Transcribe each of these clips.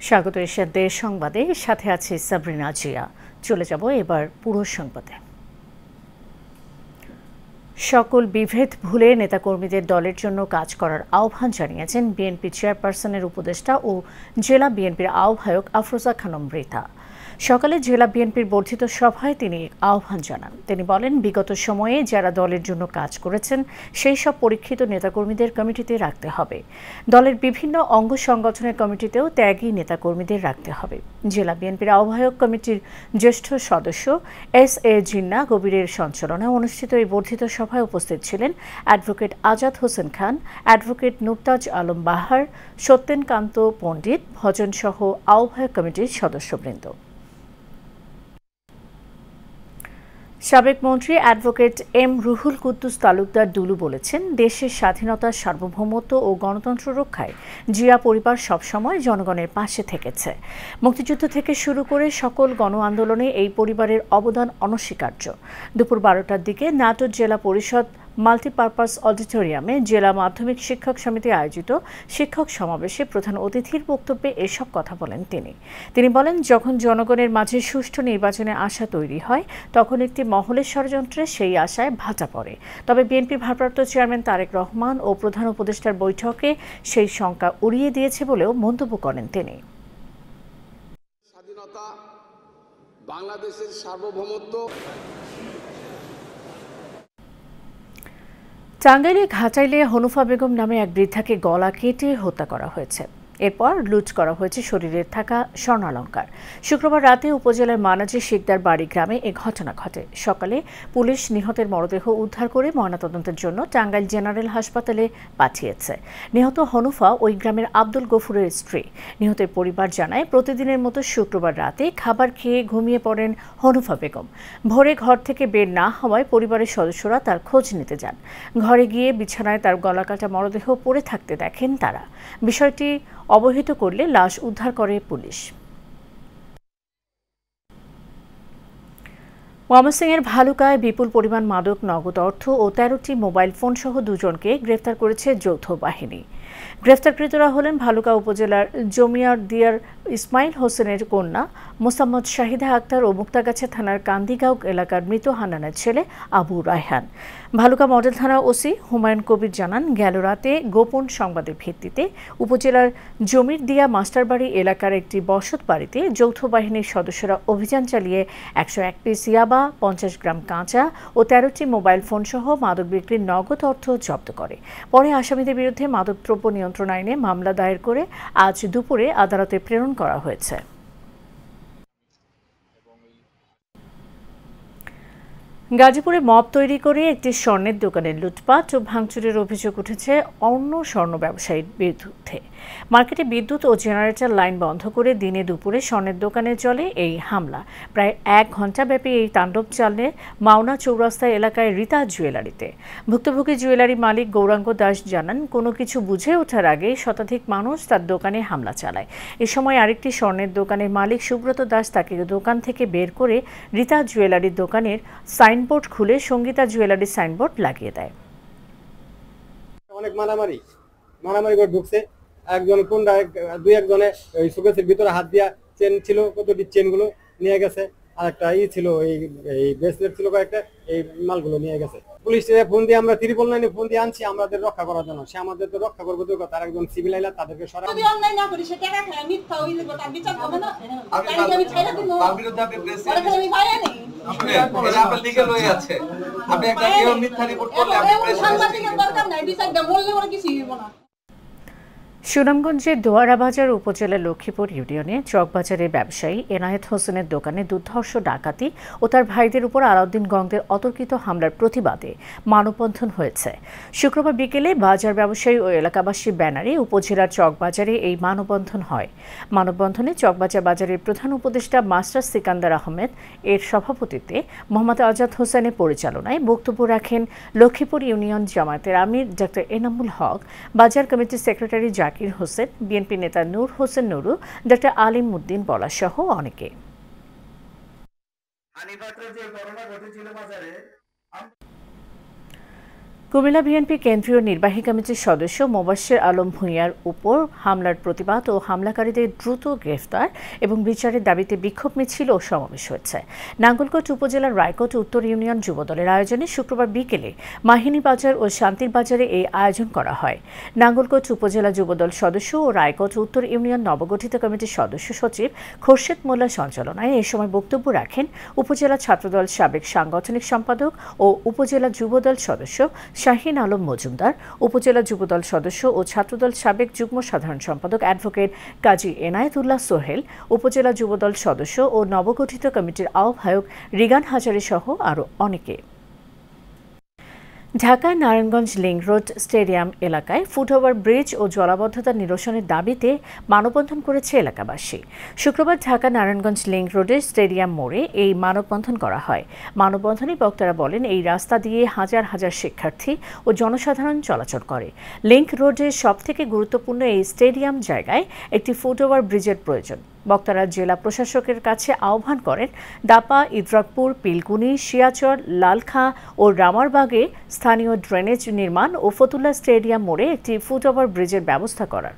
স্বাগত এশিয়ান দেশ সংবাদে, সাথে আছে সাবরিনা জিয়া। চলে যাব এবার পুরো সংবাদে। সকল বিভেদ ভুলে নেতাকর্মীদের দলের জন্য কাজ করার আহ্বান জানিয়েছেন বিএনপি চেয়ারপারসনের উপদেষ্টা ও জেলা বিএনপির আহ্বায়ক আফরোজা খানম রিতা। সকালে জেলা বিএনপির বর্ধিত সভায় তিনি আহ্বান জানান। তিনি বলেন, বিগত সময়ে যারা দলের জন্য কাজ করেছেন সেই সব পরীক্ষিত নেতাকর্মীদের কমিটিতে রাখতে হবে। দলের বিভিন্ন অঙ্গ সংগঠনের কমিটিতেও ত্যাগী নেতাকর্মীদের রাখতে হবে। জেলা বিএনপির আহ্বায়ক কমিটির জ্যেষ্ঠ সদস্য এস.এ. জিন্না গভীরের সঞ্চালনায় অনুষ্ঠিত এই বর্ধিত সভায় উপস্থিত ছিলেন অ্যাডভোকেট আজাদ হোসেন খান, অ্যাডভোকেট নুরতাজ আলম বাহার, সত্যেনকান্ত পণ্ডিত, ভজন সহ আহ্বায়ক কমিটির সদস্যবৃন্দ। সাবেক মন্ত্রী অ্যাডভোকেট এম রুহুল কুদ্দুস তালুকদার দুলু বলেছেন, দেশের স্বাধীনতা, সার্বভৌমত্ব ও গণতন্ত্র রক্ষায় জিয়া পরিবার সবসময় জনগণের পাশে থেকেছে। মুক্তিযুদ্ধ থেকে শুরু করে সকল গণ আন্দোলনে এই পরিবারের অবদান অনস্বীকার্য। দুপুর 12টার দিকে নাটোর জেলা পরিষদ মাল্টিপারপাস অডিটোরিয়ামে জেলা মাধ্যমিক শিক্ষক সমিতি আয়োজিত শিক্ষক সমাবেশে প্রধান অতিথির বক্তব্যে এসব কথা বলেন তিনি বলেন, যখন জনগণের মাঝে সুষ্ঠু নির্বাচনের আশা তৈরি হয় তখন একটি মহলের ষড়যন্ত্রে সেই আশায় ভাটা পড়ে। তবে বিএনপি ভারপ্রাপ্ত চেয়ারম্যান তারেক রহমান ও প্রধান উপদেষ্টার বৈঠকে সেই শঙ্কা উড়িয়ে দিয়েছে বলেও মন্তব্য করেন তিনি। স্বাধীনতা, বাংলাদেশের সার্বভৌমত্ব। টাঙ্গাইলে ঘাটাইলে হনুফা বেগম নামে এক বৃদ্ধাকে গলা কেটে হত্যা করা হয়েছে। এরপর লুট করা হয়েছে শরীরে থাকা স্বর্ণালঙ্কার। শুক্রবার রাতে উপজেলার মানাজি শিকদার বাড়ি গ্রামে এ ঘটনা ঘটে। সকালে পুলিশ নিহতের মরদেহ উদ্ধার করে ময়নাতদন্তের জন্য টাঙ্গাইল জেনারেল হাসপাতালে পাঠিয়েছে। নিহত হনুফা ওই গ্রামের আব্দুল গফুরের স্ত্রী। নিহতের পরিবার জানায়, প্রতিদিনের মতো শুক্রবার রাতে খাবার খেয়ে ঘুমিয়ে পড়েন হনুফা বেগম। ভোরে ঘর থেকে বের না হওয়ায় পরিবারের সদস্যরা তার খোঁজ নিতে যান। ঘরে গিয়ে বিছানায় তার গলাকাটা মরদেহ পড়ে থাকতে দেখেন তারা। বিষয়টি অবহিত করলে লাশ উদ্ধার করে পুলিশ। ময়মনসিংহের ভালুকায় বিপুল পরিমাণ মাদক, নগদ অর্থ ও 13টি মোবাইল ফোন সহ দুজনকে গ্রেফতার করেছে যৌথ বাহিনী। গ্রেফতারকৃতরা হলেন ভালুকা উপজেলার জমিয়ার দিয়ার ইসমাইল হোসেনের কন্যা মোসাম্মদ শাহিদা আক্তার ও মুক্তাগাছা থানার কান্দিগাঁও এলাকার মৃত হান্নানের ছেলে আবু রায়হান। ভালুকা মডেল থানা ওসি হুমায়ুন কবির জানান, গেল রাতে গোপন সংবাদের ভিত্তিতে উপজেলার জমির দিয়া মাস্টারবাড়ি এলাকার একটি বসত বাড়িতে যৌথ বাহিনীর সদস্যরা অভিযান চালিয়ে 101 পিস ইয়াবা, 50 গ্রাম কাঁচা ও 13টি মোবাইল ফোন সহ মাদক বিক্রির নগদ অর্থ জব্দ করে। পরে আসামিদের বিরুদ্ধে মাদকদ্রব্য নিয়ন্ত্রণ আইনে মামলা দায়ের করে আজ দুপুরে আদালতে প্রেরণ করা হয়েছে। গাজীপুরে মব তৈরি করে একটি স্বর্ণের দোকানের লুটপাট ও ভাঙচুরের অভিযোগ উঠেছে অন্য স্বর্ণ ব্যবসায়ীর বিরুদ্ধে। মার্কেটে বিদ্যুৎ ও জেনারেটর লাইন বন্ধ করে দিনে দুপুরে স্বর্ণের দোকানে চলে এই হামলা। প্রায় 1 ঘণ্টাব্যাপী এই তাণ্ডব চালে মাওনা চৌরাস্তা এলাকায় রিতা জুয়েলারিতে। ভুক্তভোগী জুয়েলারি মালিক গৌরাঙ্গ দাস জানান, কোনো কিছু বুঝে ওঠার আগে শতাধিক মানুষ তার দোকানে হামলা চালায়। এ সময় আরেকটি স্বর্ণের দোকানের মালিক সুব্রত দাস তাকে দোকান থেকে বের করে রিতা জুয়েলারির দোকানের সাইনবোর্ড খুলে সঙ্গীতা জুয়েলারির সাইনবোর্ড লাগিয়ে দেয়। অনেক মারামারি করে ঢুকছে। একজন কোনটা দুই একজনে ওই সুকেসের ভিতরে হাত দিয়া চেন ছিল, কতটি চেনগুলো নিয়ে গেছে। আর একটা ছিল, এই ব্রেসলেট ছিল কয়েকটা, এই মালগুলো নিয়ে গেছে। পুলিশে ফোন দিয়ে আমরা 999 ফোন দিয়ে আনছি আমাদের রক্ষা করার জন্য। সে আমাদের তো রক্ষা করবো তো, তার একজন সিভিল আইলা তাদেরকে সরাই। যদি অনলাইন না করি সে টাকা খায়, মিথ্যা হইলে তার বিচার হবে না। আমি ছাইরা দিমু, তার বিরুদ্ধে আপনি প্রেসে আমি ভাই নেই, আপনি লিগ্যাল হয়ে আছে। আপনি একটা কেউ মিথ্যা রিপোর্ট করলে আপনি প্রেসে সাংবাদিকের দরকার নাই, বিচার দেব বললে ওরা কিছু হইব না। সুনামগঞ্জের দোয়ারাবাজার উপজেলার লক্ষ্মীপুর ইউনিয়নে চকবাজারের ব্যবসায়ী এনায়েত হোসেনের দোকানে দুর্ধর্ষ ডাকাতি ও তার ভাইদের উপর আলাউদ্দিন গঙ্গদের অতর্কিত হামলার প্রতিবাদে মানববন্ধন হয়েছে। শুক্রবার বিকেলে বাজার ব্যবসায়ী ও এলাকাবাসীর ব্যানারে উপজেলার চকবাজারে এই মানববন্ধন হয়। মানববন্ধনে চকবাজার বাজারের প্রধান উপদেষ্টা মাস্টার সিকান্দার আহমেদ এর সভাপতিত্বে মোহাম্মদ আজাদ হোসেনের পরিচালনায় বক্তব্য রাখেন লক্ষ্মীপুর ইউনিয়ন জামায়াতের আমির ডক্টর এনামুল হক, বাজার কমিটির সেক্রেটারি জাকির হোসেন, বিএনপি নেতা নূর হোসেন নুরু, ডক্টর আলিম উদ্দিন বলা সহ অনেকে। কুমিল্লা বিএনপি কেন্দ্রীয় নির্বাহী কমিটির সদস্য মোবাশ্বের আলম ভূঁইয়ার উপর হামলার প্রতিবাদ ও হামলাকারীদের দ্রুত গ্রেফতার এবং বিচারের দাবিতে বিক্ষোভ মিছিল ও সমাবেশ হয়েছে। নাঙ্গলকোট উপজেলার রায়কোট উত্তর ইউনিয়ন যুবদলের আয়োজনে শুক্রবার বিকেলে মাহিনী বাজার ও শান্তির বাজারে এই আয়োজন করা হয়। নাঙ্গলকোট উপজেলা যুবদল সদস্য ও রায়কোট উত্তর ইউনিয়ন নবগঠিত কমিটির সদস্য সচিব খোরশেদ মোল্লা সঞ্চালনায় এ সময় বক্তব্য রাখেন উপজেলা ছাত্রদল সাবেক সাংগঠনিক সম্পাদক ও উপজেলা যুবদল সদস্য শাহিন আলম মজুমদার, উপজেলা যুবদল সদস্য ও ছাত্রদল সাবেক যুগ্ম সাধারণ সম্পাদক অ্যাডভোকেট কাজী এনায়েতুল্লাহ সোহেল, উপজেলা যুবদল সদস্য ও নবগঠিত কমিটির আহ্বায়ক রিগান হাজারী সহ আরও অনেকে। ঢাকার নারায়ণগঞ্জ লিংক রোড স্টেডিয়াম এলাকায় ফুটওভার ব্রিজ ও জলাবদ্ধতা নিরসনের দাবিতে মানববন্ধন করেছে এলাকাবাসী। শুক্রবার ঢাকা নারায়ণগঞ্জ লিংক রোডের স্টেডিয়াম মোড়ে এই মানববন্ধন করা হয়। মানববন্ধনে বক্তারা বলেন, এই রাস্তা দিয়ে হাজার হাজার শিক্ষার্থী ও জনসাধারণ চলাচল করে। লিংক রোডের সবথেকে গুরুত্বপূর্ণ এই স্টেডিয়াম জায়গায় একটি ফুটওভার ব্রিজের প্রয়োজন। বক্তারা জেলা প্রশাসকের কাছে আহ্বান করেন দাপা, ইদ্রাকপুর, পিলকুনি, শিয়াচর, লালখাঁ ও রামারবাগে স্থানীয় ড্রেনেজ নির্মাণ ও ফতুল্লা স্টেডিয়াম মোড়ে একটি ফুটওভার ব্রিজের ব্যবস্থা করার।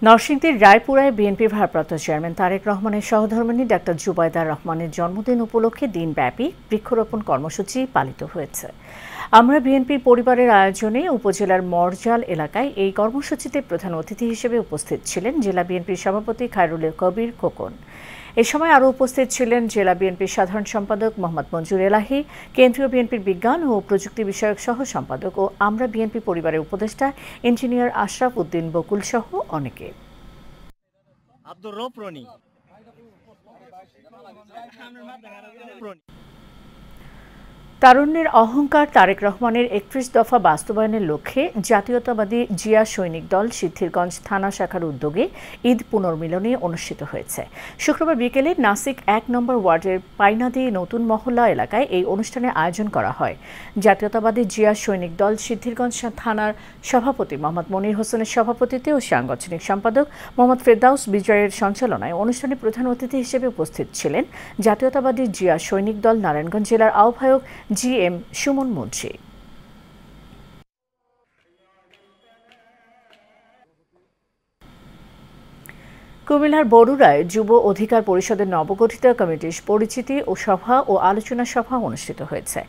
নরসিংদীর রায়পুরায় বিএনপির ভারপ্রাপ্ত চেয়ারম্যান তারেক রহমানের সহধর্মিণী ডাক্তার জুবাইদা রহমানের জন্মদিন উপলক্ষে দিনব্যাপী বৃক্ষরোপণ কর্মসূচি পালিত হয়েছে। আমরা বিএনপির পরিবারের আয়োজনে উপজেলার মরজাল এলাকায় এই কর্মসূচিতে প্রধান অতিথি হিসেবে উপস্থিত ছিলেন জেলা বিএনপির সভাপতি খায়রুল কবির খোকন। এ সময় আরও উপস্থিত ছিলেন জেলা বিএনপির সাধারণ সম্পাদক মোহাম্মদ মঞ্জুর এলাহি, কেন্দ্রীয় বিএনপির বিজ্ঞান ও প্রযুক্তি বিষয়ক সহ সম্পাদক ও আমরা বিএনপি পরিবারের উপদেষ্টা ইঞ্জিনিয়ার আশরাফ উদ্দিন বকুল সহ অনেকে। আব্দুর রব রনি তারুণ্যের অহংকার তারেক রহমানের ৩১ দফা বাস্তবায়নের লক্ষ্যে জাতীয়তাবাদী জিয়া সৈনিক দল সিদ্ধিরগঞ্জ থানা শাখার উদ্যোগে ঈদ পুনর্মিলনী অনুষ্ঠিত হয়েছে। শুক্রবার বিকেলে নাসিক ১ নম্বর ওয়ার্ডের পাইনাদি নতুন মহল্লা এলাকায় এই অনুষ্ঠানের আয়োজন করা হয়। জাতীয়তাবাদী জিয়া সৈনিক দল সিদ্ধিরগঞ্জ থানার সভাপতি মোহাম্মদ মনির হোসেনের সভাপতিত্বে ও সাংগঠনিক সম্পাদক মোহাম্মদ ফেরদাউস বিজয়ের সঞ্চালনায় অনুষ্ঠানে প্রধান অতিথি হিসেবে উপস্থিত ছিলেন জাতীয়তাবাদী জিয়া সৈনিক দল নারায়ণগঞ্জ জেলার আহ্বায়ক জি.এম. সুমন মুন্সি। কুমিল্লার বরুড়ায় যুব অধিকার পরিষদের নবগঠিত কমিটির পরিচিতি ও সভা ও আলোচনা সভা অনুষ্ঠিত হয়েছে।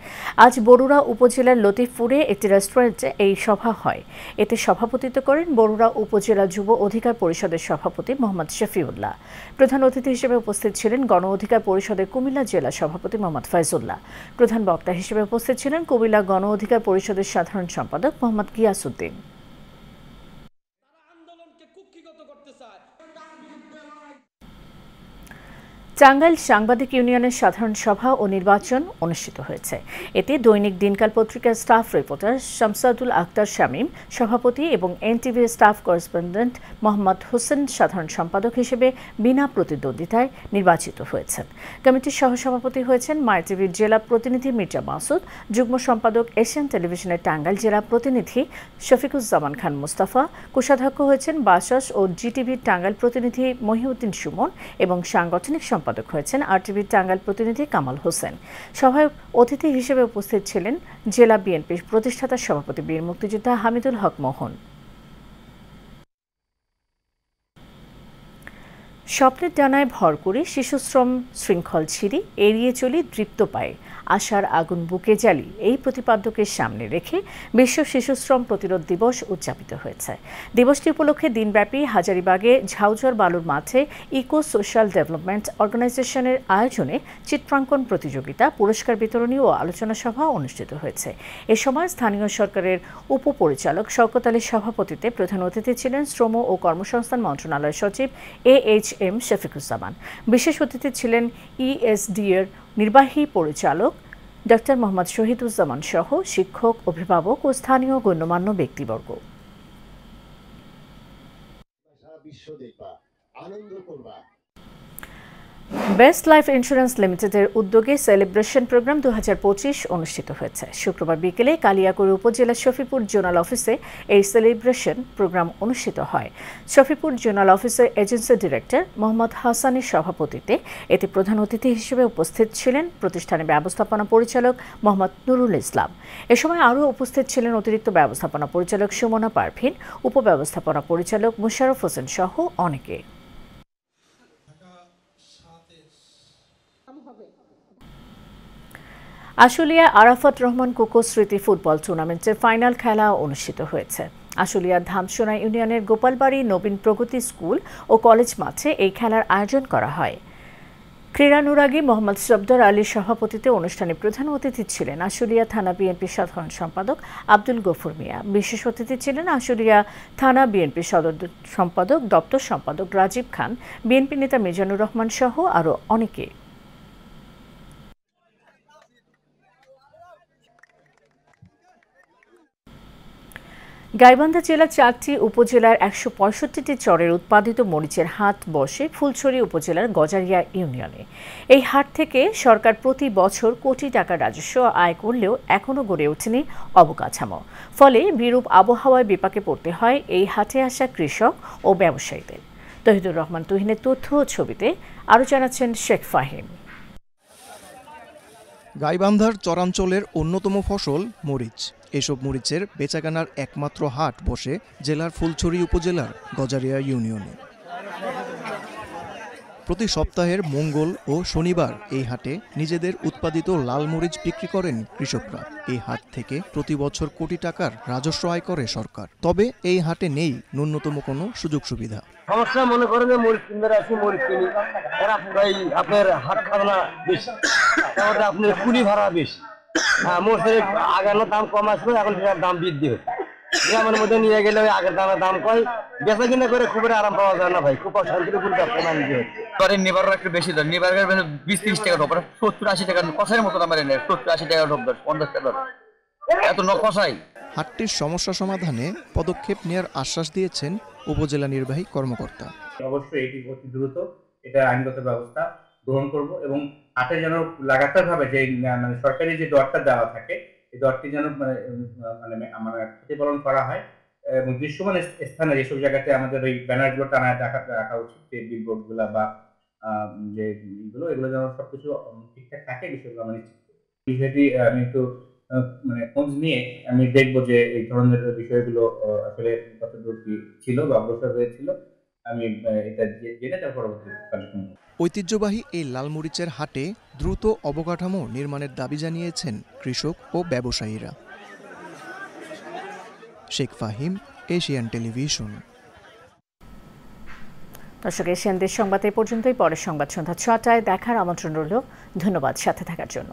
আজ বরুড়া উপজেলার লতিফপুরে একটি রেস্টুরেন্টে এই সভা হয়। এতে সভাপতিত্ব করেন বরুড়া উপজেলা যুব অধিকার পরিষদের সভাপতি মোহাম্মদ শফিউল্লাহ। প্রধান অতিথি হিসেবে উপস্থিত ছিলেন গণ অধিকার পরিষদের কুমিল্লা জেলা সভাপতি মোহাম্মদ ফয়জুল্লাহ। প্রধান বক্তা হিসেবে উপস্থিত ছিলেন কুমিল্লা গণ অধিকার পরিষদের সাধারণ সম্পাদক মোহাম্মদ গিয়াসউদ্দিন। টাঙ্গাইল সাংবাদিক ইউনিয়নের সাধারণ সভা ও নির্বাচন অনুষ্ঠিত হয়েছে। এতে দৈনিক দিনকাল পত্রিকার স্টাফ রিপোর্টার শামসাদুল আক্তার শামীম সভাপতি এবং এনটিভির স্টাফ করেসপন্ডেন্ট মোহাম্মদ হোসেন সাধারণ সম্পাদক হিসেবে বিনা প্রতিদ্বন্দ্বিতায় নির্বাচিত হয়েছেন। কমিটির সহসভাপতি হয়েছেন মাইটিভির জেলা প্রতিনিধি মির্জা মাসুদ, যুগ্ম সম্পাদক এশিয়ান টেলিভিশনের টাঙ্গাইল জেলা প্রতিনিধি শফিকুজ্জামান খান মুস্তাফা, কোষাধ্যক্ষ হয়েছেন বাসাস ও জিটিভির টাঙ্গাইল প্রতিনিধি মহিউদ্দিন সুমন এবং সাংগঠনিক সম্পাদক হয়েছেন আরটিভির টাঙ্গাইল প্রতিনিধি কামাল হোসেন। সভায় অতিথি হিসেবে উপস্থিত ছিলেন জেলা বিএনপির প্রতিষ্ঠাতা সভাপতি বীর মুক্তিযোদ্ধা হামিদুল হক মোহন। স্বপ্নের ডানায় ভর করে শিশুশ্রম শৃঙ্খল ছিঁড়ি এড়িয়ে চলি দৃপ্ত পায়ে আশার আগুন বুকে জ্বালি এই প্রতিপাদ্যকে সামনে রেখে বিশ্ব শিশুশ্রম প্রতিরোধ দিবস উদযাপিত হয়েছে। দিবসটি উপলক্ষে দিনব্যাপী হাজারীবাগে ঝাউঝর বালুর মাঠে ইকো সোশ্যাল ডেভেলপমেন্ট অর্গানাইজেশনের আয়োজনে চিত্রাঙ্কন প্রতিযোগিতা, পুরস্কার বিতরণী ও আলোচনা সভা অনুষ্ঠিত হয়েছে। এ সময় স্থানীয় সরকারের উপপরিচালক শওকত আলীর সভাপতিত্বে প্রধান অতিথি ছিলেন শ্রম ও কর্মসংস্থান মন্ত্রণালয়ের সচিব এএইচএম শফিকুজ্জামান। বিশেষ অতিথি ছিলেন ইএসডি এর নির্বাহী পরিচালক ডক্টর মোহাম্মদ শহীদুজ্জামান সহ শিক্ষক, অভিভাবক ও স্থানীয় গণ্যমান্য ব্যক্তিবর্গ। বেস্ট লাইফ ইন্স্যুরেন্স লিমিটেডের উদ্যোগে সেলিব্রেশন প্রোগ্রাম 2025 অনুষ্ঠিত হয়েছে। শুক্রবার বিকেলে কালিয়াকৈর উপজেলা শফিপুর জোনাল অফিসে এই সেলিব্রেশন প্রোগ্রাম অনুষ্ঠিত হয়। শফিপুর জোনাল অফিসের এজেন্সি ডিরেক্টর মোহাম্মদ হাসানের সভাপতিত্বে এতে প্রধান অতিথি হিসেবে উপস্থিত ছিলেন প্রতিষ্ঠানের ব্যবস্থাপনা পরিচালক মোহাম্মদ নুরুল ইসলাম। এ সময় আরও উপস্থিত ছিলেন অতিরিক্ত ব্যবস্থাপনা পরিচালক সুমনা পারভিন, উপব্যবস্থাপনা পরিচালক মুশাররফ হোসেন সহ অনেকে। আশুলিয়া আরাফাত রহমান কোকো স্মৃতি ফুটবল টুর্নামেন্টের ফাইনাল খেলা অনুষ্ঠিত হয়েছে। আশুলিয়ার ধামসোনা ইউনিয়নের গোপালবাড়ি নবীন প্রগতি স্কুল ও কলেজ মাঠে এই খেলার আয়োজন করা হয়। ক্রীড়ানুরাগী মোহাম্মদ সফদর আলীর সভাপতিত্বে অনুষ্ঠানে প্রধান অতিথি ছিলেন আশুলিয়া থানা বিএনপি সাধারণ সম্পাদক আব্দুল গফুর মিয়া। বিশেষ অতিথি ছিলেন আশুলিয়া থানা বিএনপি সদর সম্পাদক দপ্তর সম্পাদক রাজীব খান, বিএনপি নেতা মিজানুর রহমান সহ আরও অনেকে। গাইবান্ধা জেলার 4টি উপজেলার 165টি চরের উৎপাদিত মরিচের হাট বসে ফুলছড়ি উপজেলার গজারিয়া ইউনিয়নে। এই হাট থেকে সরকার প্রতি বছর কোটি টাকা রাজস্ব আয় করলেও এখনও গড়ে ওঠেনি অবকাঠামো। ফলে বিরূপ আবহাওয়ায় বিপাকে পড়তে হয় এই হাটে আসা কৃষক ও ব্যবসায়ীদের। তহিদুর রহমান তুহিনের তথ্য ও ছবিতে আরও জানাচ্ছেন শেখ ফাহিম। গাইবান্ধার চরাঞ্চলের অন্যতম ফসল মরিচ। এসব মরিচের বেচাকেনার একমাত্র হাট বসে জেলার ফুলছড়ি উপজেলার গজারিয়া ইউনিয়নে। প্রতি সপ্তাহের মঙ্গল ও শনিবার এই হাটে নিজেদের উৎপাদিত লাল মরিচ বিক্রি করেন কৃষকরা। এই হাট থেকে প্রতি বছর কোটি টাকার রাজস্ব আয় করে সরকার। তবে এই হাটে নেই ন্যূনতম কোনো সুযোগ সুবিধা। সমস্যা মনে করেন যে মরিচ কিনতে আসি, মরিচ কিনি আপনার হাট খাজনা বেশি, তারপরে আপনার কুলি ভাড়া বেশি। মরিচের আগানো দাম কম আসবে, এখন সেটার দাম বৃদ্ধি হচ্ছে। গ্রামের মধ্যে নিয়ে গেলে ওই আগের দাম কয়, বেচা কিনা করে খুব আরাম পাওয়া যায় না ভাই, খুব অশান্তির উপর ব্যবসা নিতে হচ্ছে। নিবারের একটু বেশি দাম, নিবারের 20-30 টাকা ঢোক, 70-80 টাকা কষাইয়ের মতো দাম, 70-80 টাকা ঢোক, 50 টাকা এত কষাই। হাটটির সমস্যা সমাধানে পদক্ষেপ নেওয়ার আশ্বাস দিয়েছেন উপজেলা নির্বাহী কর্মকর্তা। অবশ্যই এটি অতি দ্রুত এটা আইনগত ব্যবস্থা গ্রহণ করব এবং হাটে যেন লাগাতার ভাবে যে মানে সরকারি যে দরটা দেওয়া থাকে এই দরটি যেন মানে প্রতিপালন করা হয় এবং দৃশ্যমান স্থানে যেসব জায়গাতে আমাদের ওই ব্যানারগুলো টানায় রাখা উচিত, যে বিলবোর্ড গুলা বা যে এগুলো যেন সবকিছু ঠিকঠাক থাকে, বিষয়গুলো আমরা নিশ্চিত করি। বিষয়টি আমি একটু মানে খোঁজ নিয়ে আমি দেখবো যে এই ধরনের বিষয়গুলো আসলে কতদূর কি ছিল বা অগ্রসর হয়েছিল, আমি এটা জেনে তার পরবর্তী কার্যক্রম। ঐতিহ্যবাহী এই লাল মরিচের হাটে দ্রুত অবকাঠামো নির্মাণের দাবি জানিয়েছেন কৃষক ও ব্যবসায়ীরা। Sheikh Fahim, Asian television. দর্শক, এশিয়ান দেশ সংবাদ এই পর্যন্তই। পরের সংবাদ সন্ধ্যা 6টায় দেখার আমন্ত্রণ রইল। ধন্যবাদ সাথে থাকার জন্য।